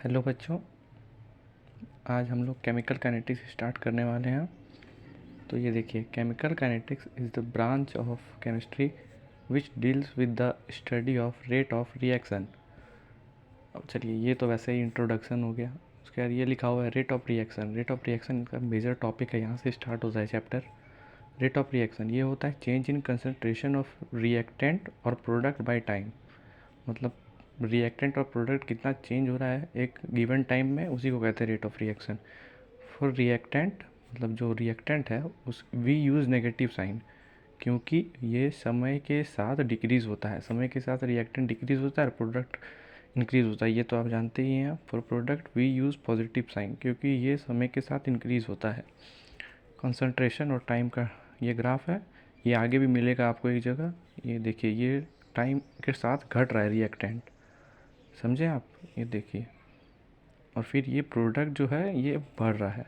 Hello बच्चों, आज हम लोग केमिकल काइनेटिक्स स्टार्ट करने वाले हैं। तो ये देखिए, chemical kinetics is the branch of chemistry which deals with the study of rate of reaction. अब चलिए, ये तो वैसे ही इंट्रोडक्शन हो गया। उसके बाद ये लिखा हुआ है rate of reaction. Rate of reaction का मेजर टॉपिक है, यहाँ से स्टार्ट होता है चैप्टर। रेट ऑफ रिएक्शन ये होता है change in concentration of reactant और प्रोडक्ट बाय टाइम। मतलब रिएक्टेंट और प्रोडक्ट कितना चेंज हो रहा है एक गिवन टाइम में, उसी को कहते हैं rate of reaction. For reactant, मतलब जो रिएक्टेंट है उस वी यूज़ नेगेटिव साइन, क्योंकि ये समय के साथ डिक्रीज़ होता है। समय के साथ रिएक्टेंट डिक्रीज़ होता है और प्रोडक्ट इंक्रीज़ होता है, ये तो आप जानते ही हैं। For product we use positive sign, क्योंकि ये समय के साथ इंक्रीज़ होता है। कंसंट्रेशन और टाइम का ये ग्राफ है, ये आगे भी मिलेगा आपको एक जगह। ये देखिए, ये टाइम के साथ घट रहा है रिएक्टेंट, समझे आप? ये देखिए, और फिर ये प्रोडक्ट जो है ये बढ़ रहा है।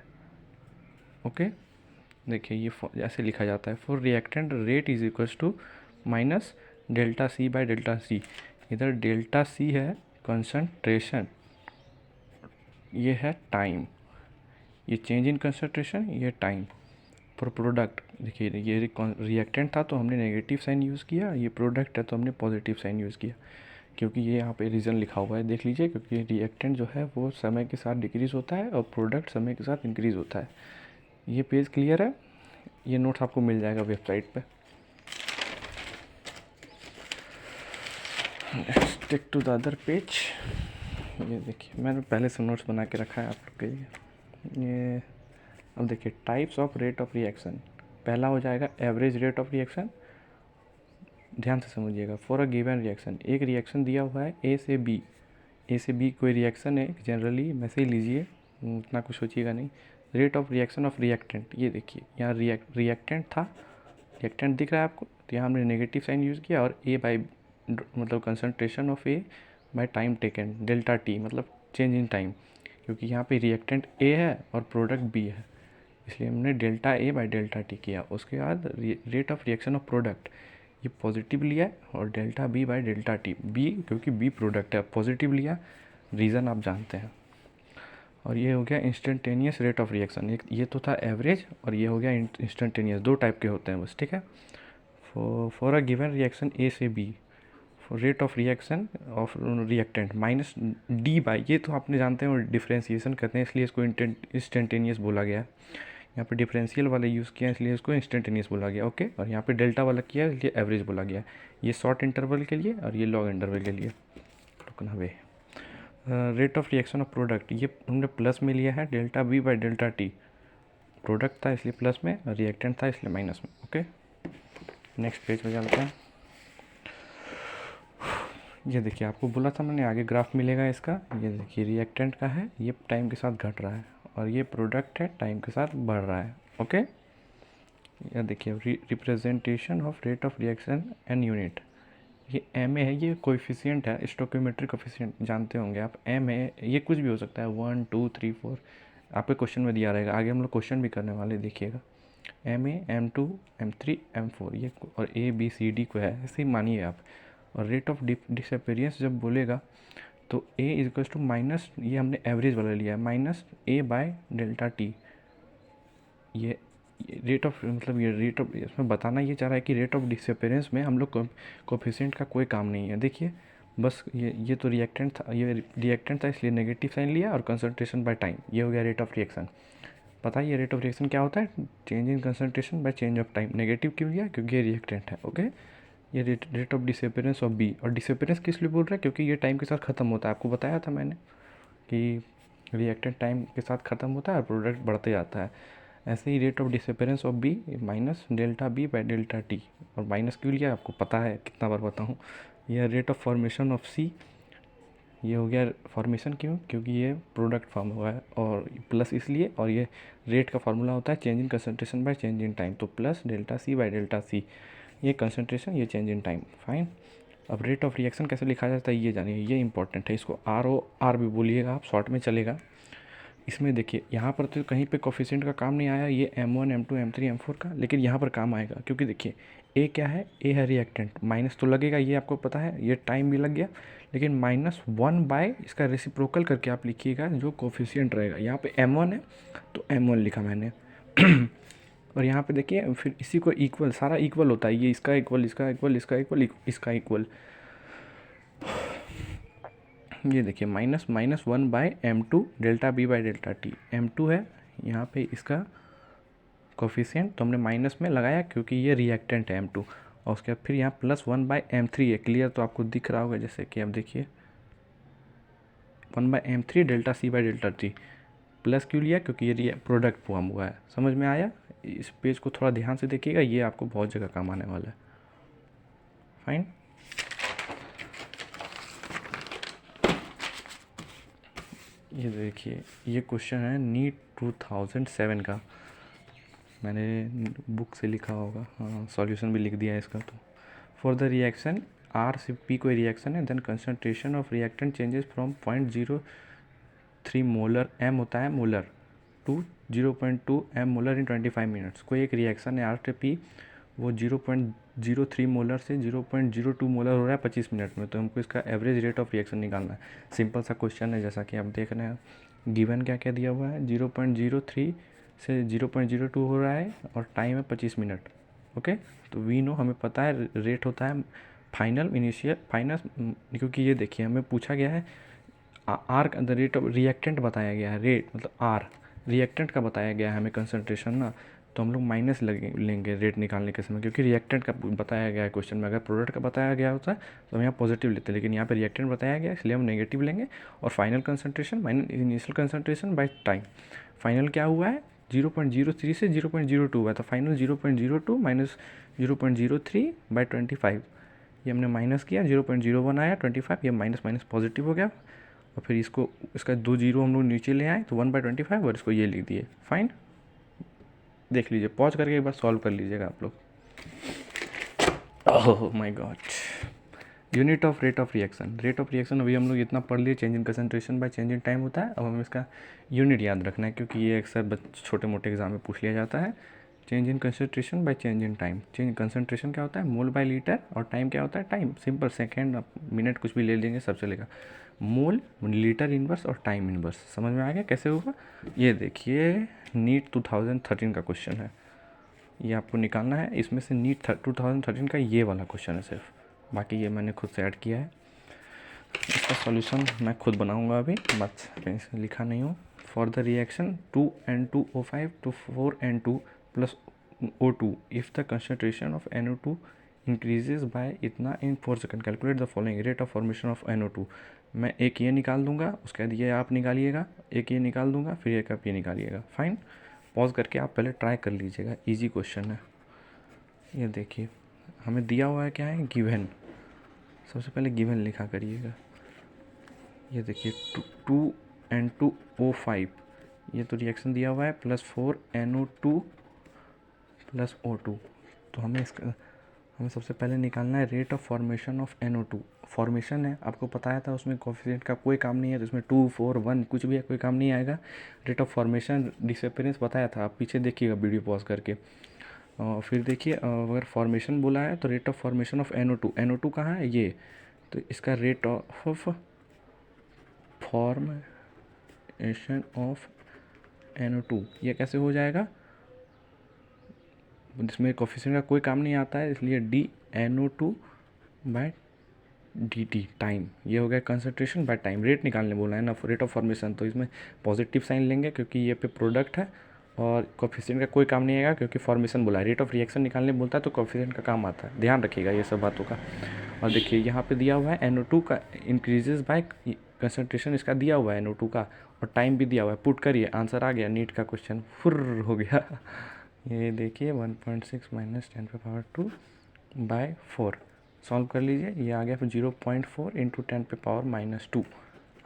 ओके, देखिए ये ऐसे लिखा जाता है, for reactant rate is equals to minus delta C by delta C. इधर डेल्टा सी है कंसंट्रेशन, ये है टाइम, ये चेंज इन कंसंट्रेशन, ये टाइम। फॉर प्रोडक्ट देखिए, ये रिएक्टेंट था तो हमने नेगेटिव साइन यूज़ किया, ये प्रोडक्ट है तो हमने पॉजिटिव साइन यूज़ किया, क्योंकि ये यहाँ पे रीज़न लिखा हुआ है, देख लीजिए। क्योंकि रिएक्टेंट जो है वो समय के साथ डिक्रीज़ होता है और प्रोडक्ट समय के साथ इंक्रीज़ होता है। ये पेज क्लियर है? ये नोट्स आपको मिल जाएगा वेबसाइट पे। Take to the other page. ये देखिए, मैंने पहले से नोट्स बना के रखा है आप लोग के लिए। ये अब देखिए, types of rate of reaction. पहला हो जाएगा एवरेज रेट ऑफ रिएक्शन। ध्यान से समझिएगा। फॉर अ गिवन रिएक्शन, एक रिएक्शन दिया हुआ है ए से बी। ए से बी कोई रिएक्शन है, जनरली वैसे ही लीजिए, उतना कुछ सोचिएगा नहीं। Rate of reaction of reactant, ये देखिए यहाँ रिएक्टेंट था, रिएक्टेंट दिख रहा है आपको, तो यहाँ हमने नेगेटिव साइन यूज़ किया। और ए बाई मतलब concentration of A by time taken, delta T मतलब चेंज इन टाइम, क्योंकि यहाँ पे रिएक्टेंट ए है और प्रोडक्ट बी है, इसलिए हमने delta A by delta T किया। उसके बाद rate of reaction of product, ये पॉजिटिव लिया और delta B by delta T, B क्योंकि बी प्रोडक्ट है, पॉजिटिव लिया, रीज़न आप जानते हैं। और ये हो गया इंस्टेंटेनियस रेट ऑफ रिएक्शन। एक ये तो था एवरेज, और ये हो गया इंस्टेंटेनियस। दो टाइप के होते हैं बस, ठीक है। For a given reaction A से B, for rate of reaction of reactant minus D by, ये तो आपने जानते हैं, और डिफ्रेंसिएशन करते हैं इसलिए इसको इंस्टेंटेनियस बोला गया है। यहाँ पे डिफरेंशियल वाला यूज़ किया इसलिए इसको इंस्टेंटेनियस बोला गया। ओके, और यहाँ पे डेल्टा वाला किया इसलिए एवरेज बोला गया। ये शॉर्ट इंटरवल के लिए और ये लॉन्ग इंटरवल के लिए। रुकना वे, rate of reaction of product, ये हमने प्लस में लिया है, delta B by delta T. Product था इसलिए प्लस में, और रिएक्टेंट था इसलिए माइनस में। ओके, नेक्स्ट पेज में चलते हैं। ये देखिए, आपको बोला था मैंने आगे ग्राफ मिलेगा इसका। ये देखिए, रिएक्टेंट का है, ये टाइम के साथ घट रहा है, और ये प्रोडक्ट है टाइम के साथ बढ़ रहा है। ओके, यह देखिए, representation of rate of reaction in unit, ये एम ए है, ये कोएफिशिएंट है, स्टोइकोमेट्रिक कोएफिशिएंट जानते होंगे आप। एम ए ये कुछ भी हो सकता है, 1 2 3 4, आपके क्वेश्चन में दिया रहेगा। आगे हम लोग क्वेश्चन भी करने वाले, देखिएगा। M A, M2, M3, M4, ये और ए बी सी डी को है, ऐसे ही मानिए आप। और रेट ऑफ डिसअपेरियंस जब बोलेगा तो ए इज इक्वल्स टू माइनस, ये हमने एवरेज वाला लिया है, minus A by delta T. ये रेट ऑफ मतलब ये रेट ऑफ, इसमें बताना ये चाह रहा है कि रेट ऑफ डिसअपेरेंस में हम लोग कोफिशिएंट का कोई काम नहीं है। देखिए बस, ये तो रिएक्टेंट था, ये रिएक्टेंट था इसलिए नेगेटिव साइन लिया, और कंसंट्रेशन बाय टाइम, ये हो गया रेट ऑफ रिएक्शन। पता है ये रेट ऑफ रिएक्शन क्या होता है? Change in concentration by change of time. Negative क्यों लिया? क्योंकि ये रिएक्टेंट है। ओके, ये rate of disappearance of B, और डिसअपेरेंस किस लिए बोल रहा है? क्योंकि ये टाइम के साथ ख़त्म होता है। आपको बताया था मैंने कि रिएक्टेंट टाइम के साथ ख़त्म होता है और प्रोडक्ट बढ़ते जाता है। ऐसे ही rate of disappearance of B minus delta B by delta T, और माइनस क्यों लिया आपको पता है, कितना बार बताऊँ। यह rate of formation of C, ये हो गया फॉर्मेशन क्यों? क्योंकि ये प्रोडक्ट फॉर्म हुआ है, और प्लस इसलिए, और ये रेट का फार्मूला होता है change in concentration by change in time, तो plus delta C by delta C, ये कंसंट्रेशन, ये चेंज इन टाइम। फाइन। अब रेट ऑफ रिएक्शन कैसे लिखा जाता है ये जानिए, ये इंपॉर्टेंट है। इसको ROR भी बोलिएगा आप, शॉर्ट में चलेगा। इसमें देखिए, यहाँ पर तो कहीं पे कोफिशिएंट का काम नहीं आया, ये M1 M2 M3 M4 का, लेकिन यहाँ पर काम आएगा, क्योंकि देखिए ए क्या है? ए है रिएक्टेंट, माइनस तो लगेगा, ये आपको पता है, ये टाइम भी लग गया, लेकिन -1/, इसका रेसिप्रोकल करके आप लिखिएगा जो कोफिशिएंट रहेगा। यहाँ पे m1 है तो m1 लिखा मैंने और यहाँ पे देखिए फिर इसी को इक्वल, सारा इक्वल होता है, ये इसका इक्वल, इसका इक्वल, इसका इक्वल, इसका इक्वल। ये देखिए -1/m2 delta b by delta T. m2 है यहाँ पे इसका कोफिशिएंट, तो हमने माइनस में लगाया क्योंकि ये रिएक्टेंट है m2, और उसके बाद फिर यहाँ +1/m3 है। क्लियर तो आपको दिख रहा होगा, जैसे कि आप देखिए 1/m3 delta c by delta T. Plus क्यों लिया? क्योंकि ये प्रोडक्ट फॉर्म हुआ है। समझ में आया? इस पेज को थोड़ा ध्यान से देखिएगा, ये आपको बहुत जगह काम आने वाला है। फाइन। ये देखिए, ये क्वेश्चन है नीट 2007 का, मैंने बुक से लिखा होगा, हाँ सॉल्यूशन भी लिख दिया है इसका। तो फॉर द रिएक्शन आर से पी कोई रिएक्शन है, then concentration of reactant changes from 0.03 molar, M होता है molar, to 0.2 M molar in 25 minutes. कोई एक रिएक्शन है आर से पी, वो 0.03 मोलर से 0.02 मोलर हो रहा है 25 मिनट में, तो हमको इसका एवरेज रेट ऑफ रिएक्शन निकालना है। सिंपल सा क्वेश्चन है, जैसा कि आप देख रहे हैं। गिवन क्या क्या दिया हुआ है, 0.03 से 0.02 हो रहा है और टाइम है 25 मिनट। ओके, तो वी नो, हमें पता है रेट होता है फाइनल इनिशियल फाइनल, क्योंकि ये देखिए हमें पूछा गया है आर का रेट ऑफ रिएक्टेंट बताया गया है, रेट मतलब आर रिएक्टेंट का बताया गया है हमें कंसंट्रेशन ना, तो हम लोग माइनस लेंगे रेट निकालने के समय, क्योंकि रिएक्टेंट का बताया गया है क्वेश्चन में। अगर प्रोडक्ट का बताया गया होता है तो हम यहाँ पॉजिटिव लेते हैं, लेकिन यहाँ पे रिएक्टेंट बताया गया है इसलिए हम नेगेटिव लेंगे। और final concentration minus initial concentration by time. Final क्या हुआ है, 0.03 से 0.02 हुआ है, तो फाइनल 0.02 माइनस 0.03 बाई 25, ये हमने माइनस किया, 0.01 आया 25, ये माइनस माइनस पॉजिटिव हो गया, और फिर इसको इसका 2 जीरो हम लोग नीचे ले आए तो 1/25, और इसको ये लिख दिए। फाइन, देख लीजिए, पॉज करके एक बार सॉल्व कर लीजिएगा आप लोग। Oh my God. Unit of rate of reaction, rate of reaction अभी हम लोग इतना पढ़ लिए, change in concentration by change in time होता है। अब हमें इसका यूनिट याद रखना है, क्योंकि ये अक्सर छोटे मोटे एग्जाम में पूछ लिया जाता है। Change in concentration by change in time. Change concentration क्या होता है, मोल बाय लीटर, और टाइम क्या होता है, टाइम सिंपल, सेकेंड मिनट कुछ भी ले लेंगे सब चलेगा। मोल, लीटर इनवर्स और टाइम इनवर्स। समझ में आ गया कैसे होगा? ये देखिए नीट 2013 का क्वेश्चन है, ये आपको निकालना है। इसमें से नीट 2013 का ये वाला क्वेश्चन है सिर्फ, बाकी ये मैंने खुद से ऐड किया है। इसका सॉल्यूशन मैं खुद बनाऊंगा अभी, बस कहीं से लिखा नहीं हूँ। For the reaction 2N2O5 to 4N2 plus O2 if the concentration of NO2 increases by इतना in 4 second, calculate the following rate of formation of NO2। मैं एक ये निकाल दूंगा, उसके बाद ये आप निकालिएगा, एक ये निकाल दूंगा, फिर एक आप ये निकालिएगा। फाइन, पॉज करके आप पहले ट्राई कर लीजिएगा, इजी क्वेश्चन है। ये देखिए हमें दिया हुआ है क्या है, गिवन। सबसे पहले गिवन लिखा करिएगा। ये देखिए 2N2O5, ये तो रिएक्शन दिया हुआ है, प्लस 4NO2 प्लस O2। तो हमें सबसे पहले निकालना है rate of formation of NO2। Formation है, आपको बताया था, उसमें कोफिशिएंट का कोई काम नहीं है, तो उसमें 2, 4, 1 कुछ भी है, कोई काम नहीं आएगा। रेट ऑफ फॉर्मेशन डिसअपीयरेंस बताया था, आप पीछे देखिएगा वीडियो पॉज करके। फिर देखिए अगर फॉर्मेशन बोला है तो rate of formation of NO2, NO2 कहाँ है, ये, तो इसका rate of formation of NO2 ये कैसे हो जाएगा, जिसमें कोफिशिएंट का कोई काम नहीं आता है, इसलिए dNO2/dt टाइम, ये हो गया कंसंट्रेशन बाय टाइम। रेट निकालने बोला है ना, रेट ऑफ फॉर्मेशन, तो इसमें पॉजिटिव साइन लेंगे क्योंकि ये पे प्रोडक्ट है, और कोफिशिएंट का कोई काम नहीं आएगा क्योंकि फॉर्मेशन बोला है। रेट ऑफ रिएक्शन निकालने बोलता है तो कोफिशिएंट का काम आता है, ध्यान रखिएगा ये सब बातों का। और देखिए यहाँ पे दिया हुआ है NO2 का इंक्रीजेज बाय कंसंट्रेशन, इसका दिया हुआ है NO2 का, और टाइम भी दिया हुआ है। पुट करिए, आंसर आ गया नीट का क्वेश्चन, फुर हो गया। ये देखिए 1.6 माइनस 10⁻²/4 सॉल्व कर लीजिए, ये आ गया फिर 0.4 इंटू 10⁻⁻²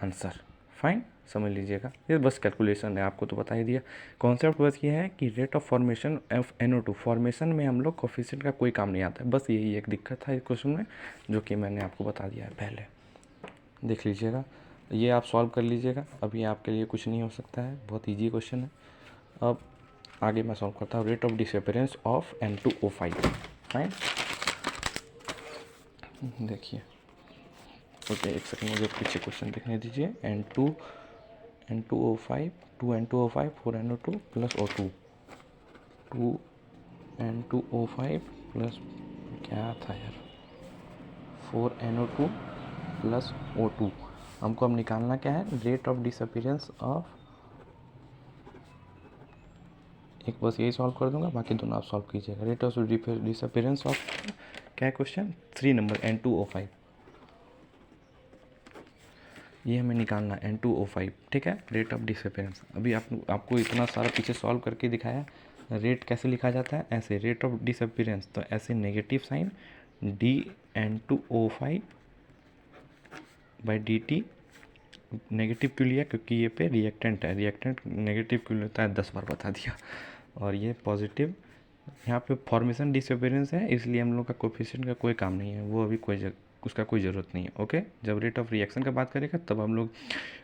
आंसर। फाइन, समझ लीजिएगा, ये बस कैलकुलेशन है, आपको तो बता ही दिया। कॉन्सेप्ट बस ये है कि rate of formation of NO2, formation में हम लोग कोफिशिएंट का कोई काम नहीं आता है, बस यही एक दिक्कत था इस क्वेश्चन में, जो कि मैंने आपको बता दिया है पहले। देख लीजिएगा, ये आप सॉल्व कर लीजिएगा, अभी आपके लिए कुछ नहीं हो सकता है, बहुत ईजी क्वेश्चन है। अब आगे मैं सॉल्व करता हूँ rate of disappearance of N2O5। Fine, देखिए ओके, एक सेकंड मुझे पीछे क्वेश्चन देखने दीजिए। N2O5 2N2O5 4NO2 plus O2 2N2O5 plus क्या था यार 4NO2 प्लस O2। हमको अब निकालना क्या है, रेट ऑफ डिसअपीरेंस ऑफ, एक बस यही सॉल्व कर दूंगा, बाकी दोनों आप सॉल्व कीजिएगा। रेट ऑफ डिसअपीरेंस ऑफ क्या है क्वेश्चन 3 नंबर N2O5, ये हमें निकालना N2O5, ठीक है। रेट ऑफ डिसअपीरेंस अभी आपको इतना सारा पीछे सॉल्व करके दिखाया। रेट कैसे लिखा जाता है, ऐसे रेट ऑफ डिसअपीरेंस, तो ऐसे negative sign dN2O5 by dt। Negative क्यों लिया, क्योंकि ये पे रिएक्टेंट है, रिएक्टेंट नेगेटिव क्यों लेता है 10 बार बता दिया। और ये पॉजिटिव, यहाँ पे फॉर्मेशन डिसअपीरेंस है, इसलिए हम लोग का कोफिशिएंट का कोई काम नहीं है, वो अभी उसका कोई ज़रूरत नहीं है। ओके, जब रेट ऑफ रिएक्शन का बात करेगा तब हम लोग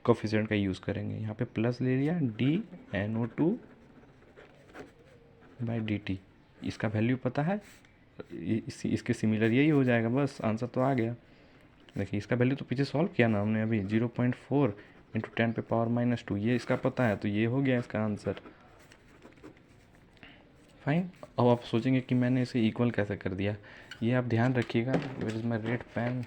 कोफिशिएंट का यूज़ करेंगे। यहाँ पे प्लस ले लिया dNO2 बाई dt, इसका वैल्यू पता है, इसके सिमिलर यही हो जाएगा, बस आंसर तो आ गया। देखिए इसका वैल्यू तो पीछे सॉल्व किया ना हमने अभी, 0.4 इंटू 10⁻⁻², ये इसका पता है, तो ये हो गया इसका आंसर। फाइन। अब आप सोचेंगे कि मैंने इसे इक्वल कैसे कर दिया, ये आप ध्यान रखिएगा। Where is my red pen.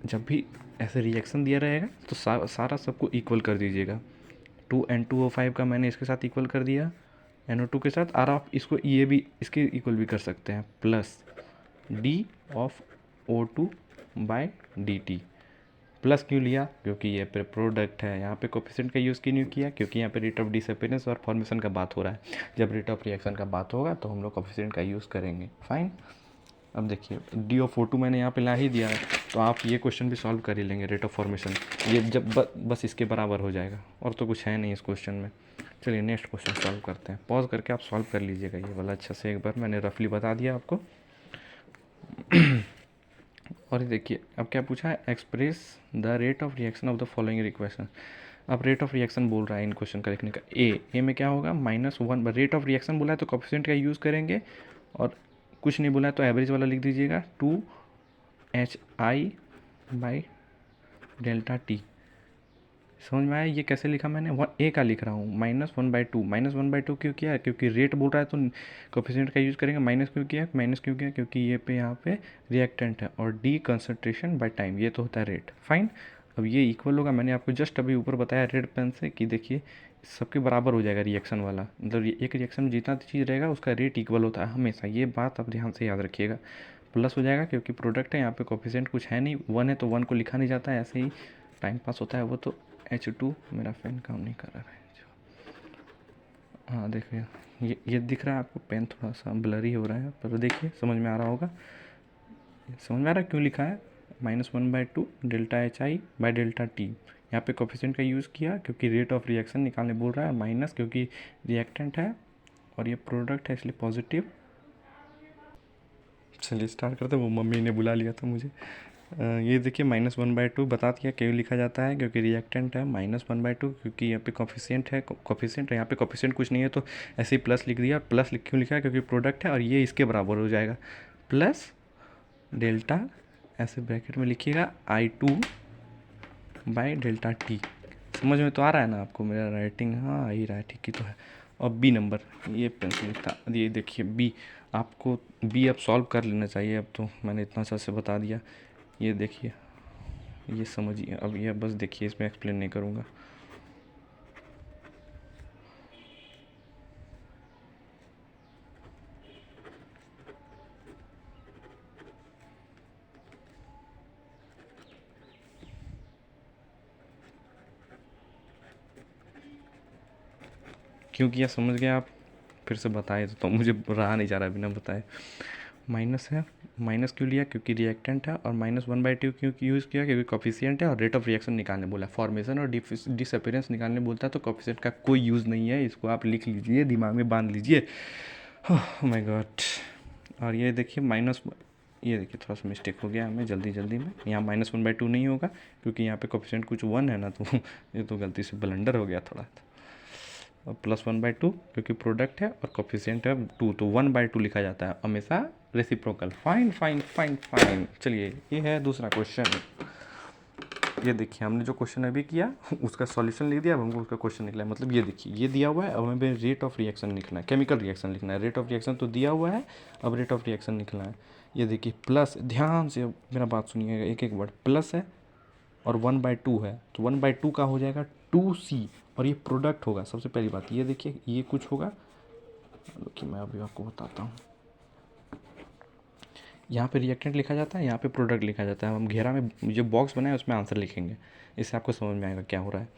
जब भी ऐसे रिएक्शन दिया रहेगा तो सारा सबको इक्वल कर दीजिएगा। 2N2O5 का मैंने इसके साथ इक्वल कर दिया NO2 के साथ, और आप इसको ये भी इसके इक्वल भी कर सकते हैं, plus D of O2 by dt। Plus क्यों लिया, क्योंकि ये पे प्रोडक्ट है, यहाँ पे कोफिशिएंट का यूज़ क्यों किया, क्योंकि यहाँ पे रेट ऑफ डिसअपीरेंस और फॉर्मेशन का बात हो रहा है। जब रेट ऑफ रिएक्शन का बात होगा तो हम लोग कोफिशिएंट का यूज़ करेंगे। फाइन। अब देखिए डी ऑफ O2 मैंने यहाँ पे ला ही दिया है, तो आप ये क्वेश्चन भी सॉल्व कर ही लेंगे। रेट ऑफ फॉर्मेशन ये जब बस इसके बराबर हो जाएगा, और तो कुछ है नहीं इस क्वेश्चन में। चलिए नेक्स्ट क्वेश्चन सॉल्व करते हैं, पॉज करके आप सॉल्व कर लीजिएगा ये वाला अच्छे से, एक बार मैंने रफली बता दिया आपको। और ये देखिए अब क्या पूछा है, express the rate of reaction of the following equation. अब रेट ऑफ रिएक्शन बोल रहा है इन क्वेश्चन का लिखने का। ए में क्या होगा, -1, रेट ऑफ रिएक्शन बोला है तो कोफिशिएंट का यूज़ करेंगे, और कुछ नहीं बोला है तो एवरेज वाला लिख दीजिएगा, 2HI बाई डेल्टा टी। समझ में आया ये कैसे लिखा मैंने, ए का लिख रहा हूँ, -1/2। -1/2 क्यों किया है, क्योंकि रेट बोल रहा है तो कोफिशिएंट का यूज़ करेंगे। माइनस क्यों किया, क्योंकि ये पे यहाँ पे रिएक्टेंट है, और डी कंसंट्रेशन बाय टाइम, ये तो होता है रेट। फाइन। अब ये इक्वल होगा, मैंने आपको जस्ट अभी ऊपर बताया रेड पेन से कि देखिए सबके बराबर हो जाएगा रिएक्शन वाला, मतलब एक रिएक्शन में जितना चीज़ रहेगा उसका रेट इक्वल होता है हमेशा, ये बात आप ध्यान से याद रखिएगा। प्लस हो जाएगा क्योंकि प्रोडक्ट है, यहाँ पे कोफिशिएंट कुछ है नहीं, 1 है तो 1 को लिखा नहीं जाता है, ऐसे ही टाइम पास होता है वो। तो H2, मेरा फैन काम नहीं कर रहा है। हाँ देखिए ये दिख रहा है आपको, पेन थोड़ा सा ब्लरी हो रहा है, पर देखिए समझ में आ रहा होगा। समझ में आ रहा है क्यों लिखा है, -1/2 delta HI by delta T. यहाँ पे कोफिशिएंट का यूज़ किया क्योंकि रेट ऑफ रिएक्शन निकालने बोल रहा है, माइनस क्योंकि रिएक्टेंट है और ये प्रोडक्ट है इसलिए पॉजिटिव। चलिए स्टार्ट करते हैं, वो मम्मी ने बुला लिया था मुझे। ये देखिए -1/2 बता दिया क्यों लिखा जाता है, क्योंकि रिएक्टेंट है। -1/2 क्योंकि यहाँ पे कोफिशिएंट है, कोफिशिएंट यहाँ पे कोफिशिएंट कुछ नहीं है तो ऐसे ही प्लस लिख दिया। प्लस क्यों लिखा है, क्योंकि प्रोडक्ट है और ये इसके बराबर हो जाएगा, प्लस डेल्टा, ऐसे ब्रैकेट में लिखिएगा I2 बाई डेल्टा टी। समझ में तो आ रहा है ना आपको मेरा राइटिंग, हाँ आ ही रहा है, ठीक ही तो है। और बी नंबर, ये पेंसिल था, ये देखिए बी, आपको बी अब सॉल्व कर लेना चाहिए, अब तो मैंने इतना अच्छा से बता दिया। ये देखिए, ये समझिए, अब ये बस देखिए, इसमें एक्सप्लेन नहीं करूँगा। क्यों किया समझ गए आप, फिर से बताए तो मुझे रहा नहीं जा रहा बिना बताए। माइनस है, माइनस क्यों लिया, क्योंकि रिएक्टेंट है, और -1/2 क्यों यूज़ किया, क्योंकि कोफिशिएंट है और रेट ऑफ रिएक्शन निकालने बोला। फॉर्मेशन और डिसअपीरेंस निकालने बोलता है तो कोफिशिएंट का कोई यूज़ नहीं है, इसको आप लिख लीजिए, दिमाग में बांध लीजिए। My God. और ये देखिए ये देखिए थोड़ा सा मिस्टेक हो गया हमें जल्दी में, यहाँ -1/2 नहीं होगा क्योंकि यहाँ पे कोफिशिएंट कुछ 1 है ना, तो ये तो गलती से ब्लंडर हो गया थोड़ा। +1/2 क्योंकि प्रोडक्ट है और कोफिशिएंट है 2, तो 1/2 लिखा जाता है हमेशा reciprocal. Fine fine fine fine. चलिए ये है दूसरा क्वेश्चन। ये देखिए हमने जो क्वेश्चन अभी किया उसका सॉल्यूशन लिख दिया, अब हमको उसका क्वेश्चन निकला है। मतलब ये देखिए ये दिया हुआ है, अब हमें रेट ऑफ रिएक्शन लिखना है, केमिकल रिएक्शन लिखना है। रेट ऑफ रिएक्शन तो दिया हुआ है, अब रेट ऑफ रिएक्शन लिखना है। ये देखिए प्लस, ध्यान से मेरा बात सुनिएगा, एक एक वर्ड, प्लस है और 1/2 है, तो 1/2 का हो जाएगा 2C और ये प्रोडक्ट होगा। सबसे पहली बात ये देखिए ये कुछ होगा कि मैं अभी आपको बताता हूँ। यहाँ पे रिएक्टेंट लिखा जाता है, यहाँ पे प्रोडक्ट लिखा जाता है। हम घेरा में जो बॉक्स बनाए उसमें आंसर लिखेंगे, इससे आपको समझ में आएगा क्या हो रहा है।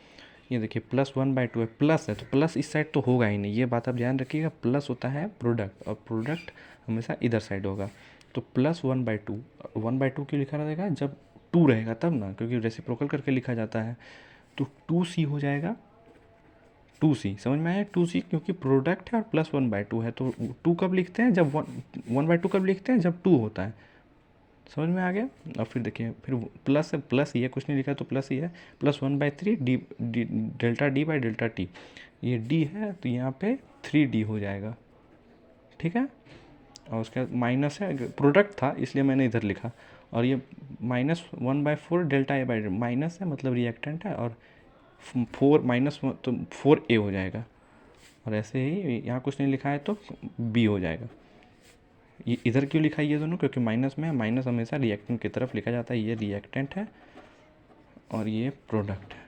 ये देखिए +1/2 है, प्लस है तो प्लस इस साइड तो होगा ही नहीं, ये बात आप ध्यान रखिएगा। प्लस होता है प्रोडक्ट और प्रोडक्ट हमेशा इधर साइड होगा। तो +1/2, 1/2 क्यों लिखा रहेगा, जब 2 रहेगा तब ना, क्योंकि रेसिप्रोकल करके लिखा जाता है। तो 2C हो जाएगा, 2C समझ में आया। 2C क्योंकि प्रोडक्ट है और +1/2 है, तो 2 कब लिखते हैं, जब 1/2 कब लिखते हैं, जब 2 होता है। समझ में आ गया। और फिर देखिए फिर प्लस है, प्लस ये कुछ नहीं लिखा तो प्लस ही है। +1/3 ΔD/ΔT, ये D है तो यहाँ पे 3D हो जाएगा, ठीक है। और उसके बाद माइनस है, प्रोडक्ट था इसलिए मैंने इधर लिखा। और ये -1/4 ΔA/, माइनस है मतलब रिएक्टेंट है, और 4 माइनस तो 4A हो जाएगा। और ऐसे ही यहाँ कुछ नहीं लिखा है तो B हो जाएगा। ये इधर क्यों लिखा है ये दोनों, क्योंकि माइनस में है, माइनस हमेशा रिएक्टेंट की तरफ लिखा जाता है। ये रिएक्टेंट है और ये प्रोडक्ट है।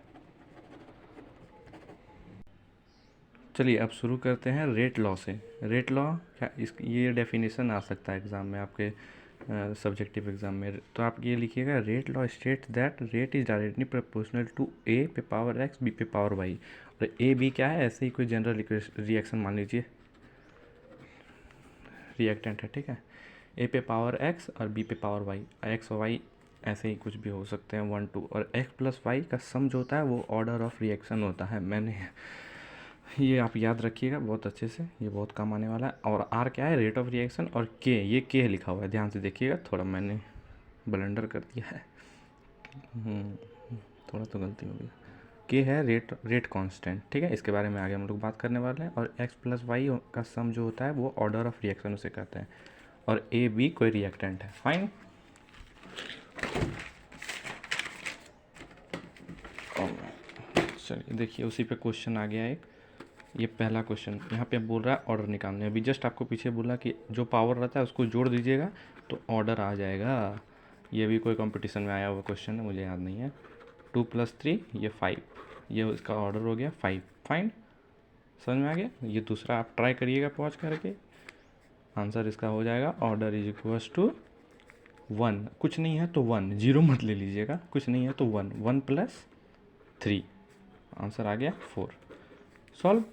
चलिए अब शुरू करते हैं रेट लॉ से। रेट लॉ क्या, इस ये डेफिनेशन आ सकता है एग्ज़ाम में आपके, सब्जेक्टिव एग्ज़ाम में। तो आप ये लिखिएगा, rate law states that rate is directly proportional to A पे पावर X B पे पावर Y। और A B क्या है, ऐसे ही कोई जनरल रिएक्शन मान लीजिए, रिएक्टेंट है, ठीक है। A पे पावर X और B पे पावर Y, X और Y ऐसे ही कुछ भी हो सकते हैं 1 2, और X + Y का सम जो होता है वो ऑर्डर ऑफ रिएक्शन होता है। मैंने ये आप याद रखिएगा बहुत अच्छे से, ये बहुत काम आने वाला है। और R क्या है, रेट ऑफ रिएक्शन, और K, ये K लिखा हुआ है, ध्यान से देखिएगा, थोड़ा मैंने ब्लंडर कर दिया है, थोड़ा तो गलती हो गई। K है रेट कांस्टेंट, ठीक है। इसके बारे में आगे हम लोग बात करने वाले हैं। और X + Y का सम जो होता है वो ऑर्डर ऑफ रिएक्शन उसे कहते हैं। और A B कोई रिएक्टेंट है, फाइन। चलिए देखिए उसी पे क्वेश्चन आ गया एक, ये पहला क्वेश्चन। यहाँ पे बोल रहा है ऑर्डर निकालने। अभी जस्ट आपको पीछे बोला कि जो पावर रहता है उसको जोड़ दीजिएगा तो ऑर्डर आ जाएगा। ये भी कोई कंपटीशन में आया हुआ क्वेश्चन है, मुझे याद नहीं है। 2 + 3 ये 5, ये इसका ऑर्डर हो गया 5, फाइन। समझ में आ गया। ये दूसरा आप ट्राई करिएगा पॉज करके, आंसर इसका हो जाएगा ऑर्डर इज इक्वल्स टू 1, कुछ नहीं है तो 1, 0 मत ले लीजिएगा, कुछ नहीं है तो 1, 1 + 3, आंसर आ गया 4, सॉल्व।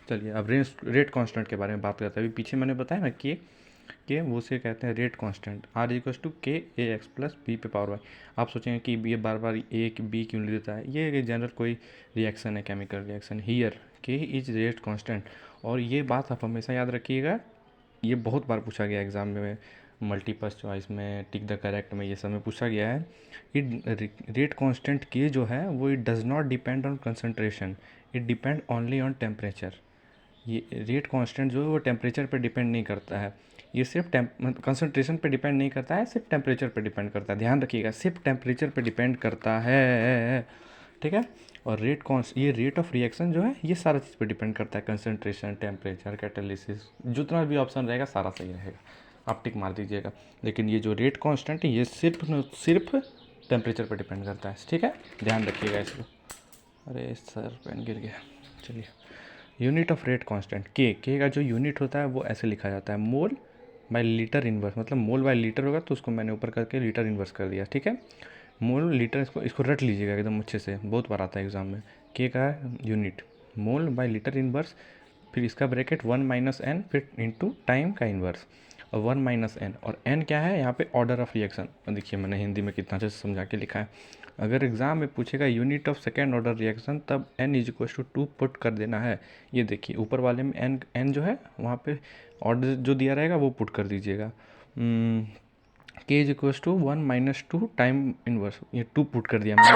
चलिए अब रेट कांस्टेंट के बारे में बात करते हैं। अभी पीछे मैंने बताया ना कि वो से कहते हैं rate constant. R = KAX + B पे पावर Y। आप सोचेंगे कि ये बार बार A B क्यों ले देता है, ये जनरल कोई रिएक्शन है, chemical reaction. Here K is rate constant. और ये बात आप हमेशा याद रखिएगा, ये बहुत बार पूछा गया एग्जाम में, मल्टीपल चॉइस में, टिक द करेक्ट में, ये सब में पूछा गया है। रेट कांस्टेंट K जो है वो it does not depend on concentration, it depend only on temperature. ये रेट कांस्टेंट जो है वो टेम्परेचर पे डिपेंड नहीं करता है, ये सिर्फ कंसंट्रेशन पे डिपेंड नहीं करता है, सिर्फ टेम्परेचर पे डिपेंड करता है। ध्यान रखिएगा, सिर्फ टेम्परेचर पे डिपेंड करता है, ठीक है। और ये रेट ऑफ रिएक्शन जो है ये सारा चीज़ पे डिपेंड करता है, कंसंट्रेशन, टेम्परेचर, कैटालिसिस, जितना भी ऑप्शन रहेगा सारा सही रहेगा, आप टिक मार दीजिएगा। लेकिन ये जो रेट कांस्टेंट है ये सिर्फ टेम्परेचर पे डिपेंड करता है, ठीक है, ध्यान रखिएगा इसको। अरे सर पेन गिर गया। चलिए यूनिट ऑफ रेट कांस्टेंट के का जो यूनिट होता है वो ऐसे लिखा जाता है, मोल बाय लीटर इनवर्स। मतलब मोल बाय लीटर होगा तो उसको मैंने ऊपर करके लीटर इनवर्स कर दिया, ठीक है। मोल लीटर, इसको रट लीजिएगा एकदम अच्छे से, बहुत बार आता है एग्जाम में। के का unit mole by litre inverse, फिर इसका ब्रैकेट 1 - n, फिर इंटू टाइम का इनवर्स, और 1 - n। और n क्या है यहाँ पे, ऑर्डर ऑफ रिएक्शन। देखिए मैंने हिंदी में कितना अच्छे से समझा के लिखा है। अगर एग्ज़ाम में पूछेगा unit of second order reaction, तब n = 2 पुट कर देना है। ये देखिए ऊपर वाले में n जो है वहाँ पे ऑर्डर जो दिया रहेगा वो पुट कर दीजिएगा। K = 1 - 2 टाइम इनवर्स, ये 2 पुट कर दिया मैंने,